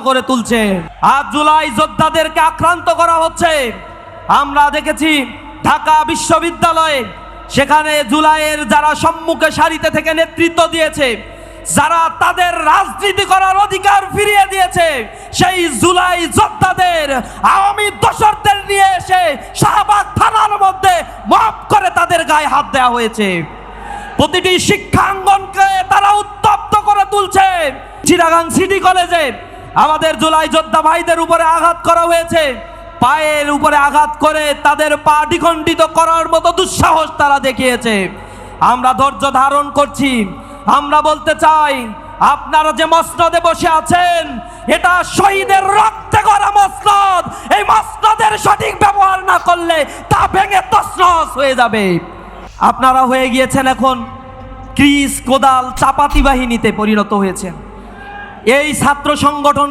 করে তুলছে। আজ জুলাই যোদ্ধাদেরকে আক্রান্ত করা হচ্ছে। আমরা দেখেছি ঢাকা বিশ্ববিদ্যালয়ে, সেখানে জুলাইয়ের যারা সম্মুখে সারিতে থেকে নেতৃত্ব দিয়েছে, যারা তাদের রাজনীতি করার অধিকার ফিরিয়ে দিয়েছে, সেই জুলাই যোদ্ধাদের আওয়ামী দোসরদের নিয়ে এসে শাহবাগ থানার মধ্যে মাফ করে তাদের গায়ে হাত দেওয়া হয়েছে। প্রতিটি শিক্ষাঙ্গনকে তারা উত্তপ্ত করে তুলছে। চিটাগাং সিটি কলেজে আমাদের জুলাই যোদ্ধা ভাইদের উপরে আঘাত করা হয়েছে। পায়ের উপরে আঘাত করে তাদের পা দ্বিখণ্ডিত করার মতো দুঃসাহস তারা দেখিয়েছে। আমরা ধৈর্য ধারণ করছি। আমরা বলতে চাই, আপনারা যে মসনদে বসে আছেন, এটা শহীদের রক্তে গড়া মসনদ। এই মসনদের সঠিক ব্যবহার না করলে তা ভেঙে তছনছ হয়ে যাবে। আপনারা হয়ে গিয়েছেন এখন ক্রিস, কোদাল, চাপাতি বাহিনীতে পরিণত হয়েছেন। এই ছাত্র সংগঠন